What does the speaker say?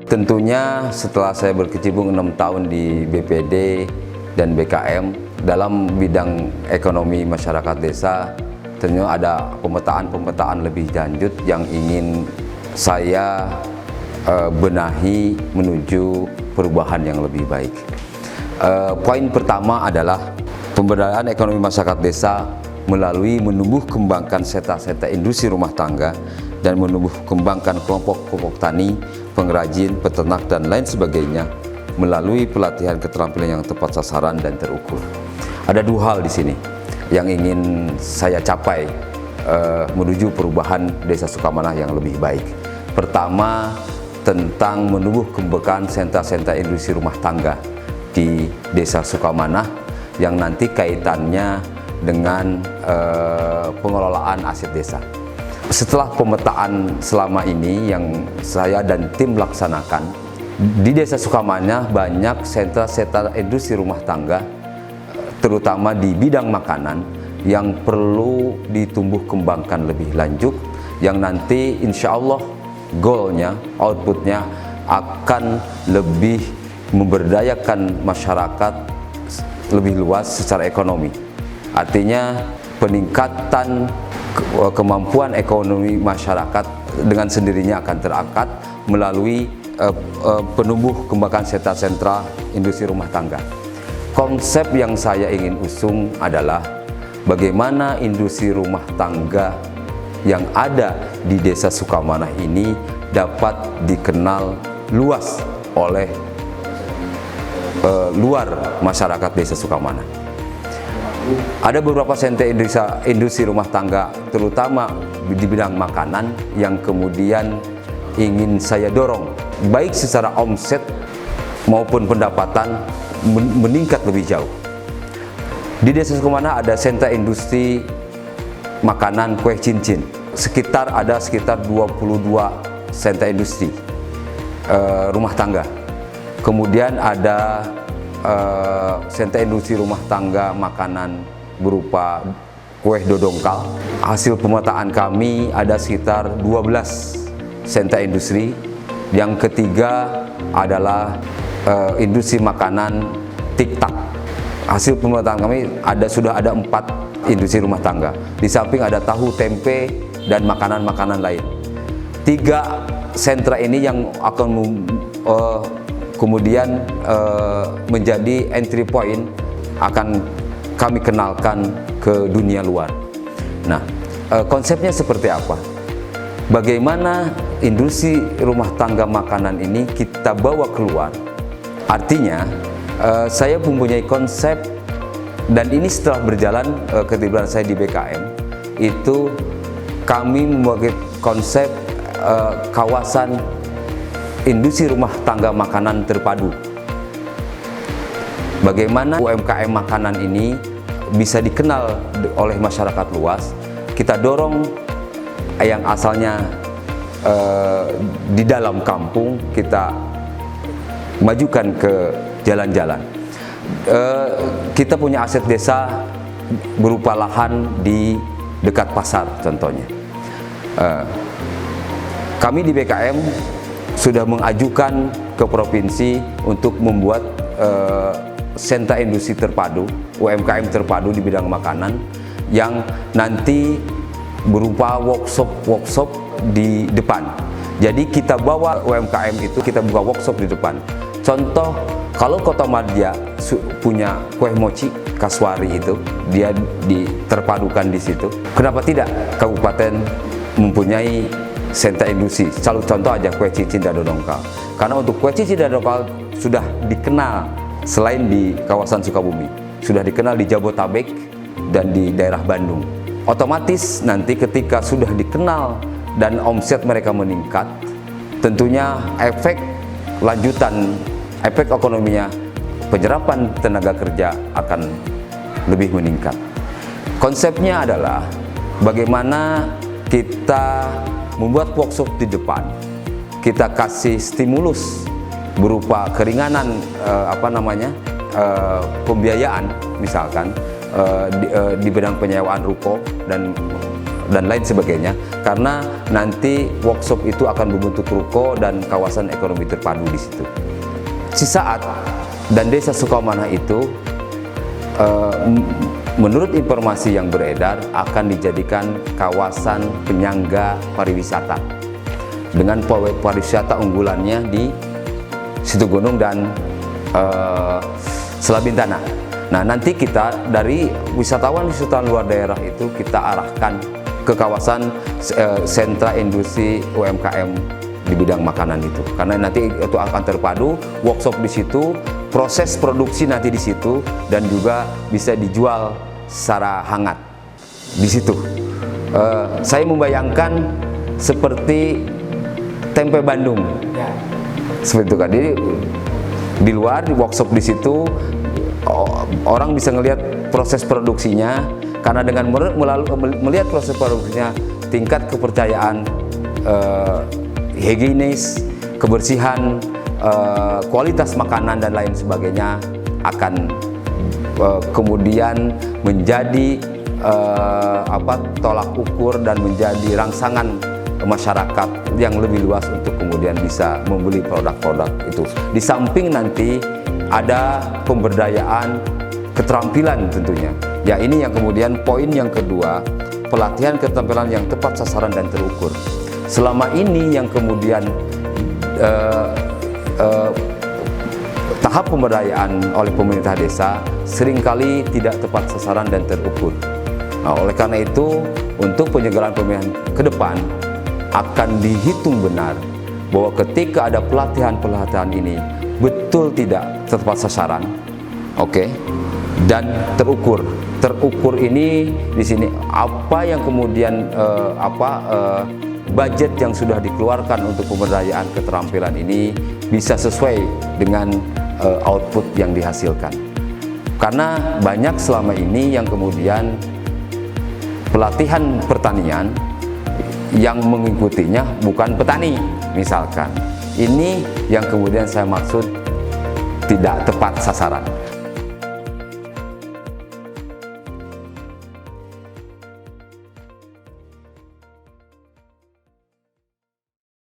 Tentunya setelah saya berkecimpung 6 tahun di BPD dan BKM dalam bidang ekonomi masyarakat desa, tentunya ada pemetaan lebih lanjut yang ingin saya benahi menuju perubahan yang lebih baik. Poin pertama adalah pemberdayaan ekonomi masyarakat desa melalui menumbuh kembangkan seta-seta industri rumah tangga dan menumbuh kembangkan kelompok-kelompok tani, pengrajin, peternak, dan lain sebagainya melalui pelatihan keterampilan yang tepat sasaran dan terukur. Ada dua hal di sini yang ingin saya capai menuju perubahan Desa Sukamanah yang lebih baik. Pertama, tentang menumbuh kembangkan sentra-sentra industri rumah tangga di Desa Sukamanah yang nanti kaitannya dengan pengelolaan aset desa. Setelah pemetaan selama ini yang saya dan tim laksanakan, di Desa Sukamanah banyak sentra-sentra industri rumah tangga, terutama di bidang makanan, yang perlu ditumbuh kembangkan lebih lanjut, yang nanti insya Allah goalnya, outputnya akan lebih memberdayakan masyarakat lebih luas secara ekonomi. Artinya peningkatan kemampuan ekonomi masyarakat dengan sendirinya akan terangkat melalui penumbuh kembangkan sentra-sentra industri rumah tangga. Konsep yang saya ingin usung adalah bagaimana industri rumah tangga yang ada di Desa Sukamanah ini dapat dikenal luas oleh luar masyarakat Desa Sukamanah. Ada beberapa sentra industri rumah tangga, terutama di bidang makanan, yang kemudian ingin saya dorong, baik secara omset maupun pendapatan meningkat lebih jauh. Di Desa Sukamanah ada sentra industri makanan kue cincin, ada sekitar 22 sentra industri rumah tangga. Kemudian ada sentra industri rumah tangga makanan berupa kue dodongkal. Hasil pemetaan kami ada sekitar 12 sentra industri. Yang ketiga adalah industri makanan tiktak. Hasil pemetaan kami sudah ada 4 industri rumah tangga. Di samping ada tahu, tempe, dan makanan-makanan lain. 3 sentra ini yang akan kemudian menjadi entry point akan kami kenalkan ke dunia luar. Nah, konsepnya seperti apa? Bagaimana industri rumah tangga makanan ini kita bawa keluar? Artinya, saya mempunyai konsep, dan ini setelah berjalan ketika saya di BKM, itu kami membuat konsep kawasan industri rumah tangga makanan terpadu. Bagaimana UMKM makanan ini bisa dikenal oleh masyarakat luas, kita dorong yang asalnya di dalam kampung, kita majukan ke jalan-jalan. Kita punya aset desa berupa lahan di dekat pasar contohnya. Kami di BKM sudah mengajukan ke provinsi untuk membuat sentra industri terpadu, UMKM terpadu di bidang makanan, yang nanti berupa workshop di depan. Jadi kita bawa UMKM itu, kita buka workshop di depan. Contoh, kalau Kota Madia punya kue mochi Kaswari itu, dia terpadukan di situ. Kenapa tidak kabupaten mempunyai sentra industri? Contoh aja kue cincin dan dodongkal. Karena untuk kue cincin dan dodongkal sudah dikenal selain di kawasan Sukabumi, sudah dikenal di Jabotabek dan di daerah Bandung. Otomatis nanti ketika sudah dikenal dan omset mereka meningkat, tentunya efek lanjutan, efek ekonominya, penyerapan tenaga kerja akan lebih meningkat. Konsepnya adalah bagaimana kita membuat workshop di depan, kita kasih stimulus berupa keringanan pembiayaan, misalkan di bidang penyewaan ruko dan lain sebagainya, karena nanti workshop itu akan membentuk ruko dan kawasan ekonomi terpadu di situ. Cisaat dan Desa Sukamanah itu menurut informasi yang beredar akan dijadikan kawasan penyangga pariwisata dengan pariwisata unggulannya di Situgunung dan Selabintana. Nah, nanti kita dari wisatawan luar daerah itu kita arahkan ke kawasan sentra industri UMKM di bidang makanan itu, karena nanti itu akan terpadu workshop di situ, proses produksi nanti di situ, dan juga bisa dijual secara hangat di situ. Saya membayangkan seperti tempe Bandung, seperti itu kan. Jadi di luar di workshop di situ orang bisa melihat proses produksinya, karena dengan melihat proses produksinya tingkat kepercayaan higienis, kebersihan, kualitas makanan dan lain sebagainya akan kemudian menjadi tolak ukur dan menjadi rangsangan masyarakat yang lebih luas untuk kemudian bisa membeli produk-produk itu. Di samping nanti ada pemberdayaan keterampilan tentunya. Ya, ini yang kemudian poin yang kedua, pelatihan keterampilan yang tepat sasaran dan terukur. Selama ini yang kemudian tahap pemberdayaan oleh pemerintah desa seringkali tidak tepat sasaran dan terukur. Nah, oleh karena itu, untuk penyelenggaraan pemilihan ke depan akan dihitung benar bahwa ketika ada pelatihan ini betul tidak tepat sasaran, dan terukur. Terukur ini di sini apa yang kemudian budget yang sudah dikeluarkan untuk pemberdayaan keterampilan ini bisa sesuai dengan output yang dihasilkan. Karena banyak selama ini yang kemudian pelatihan pertanian yang mengikutinya bukan petani, misalkan. Ini yang kemudian saya maksud tidak tepat sasaran.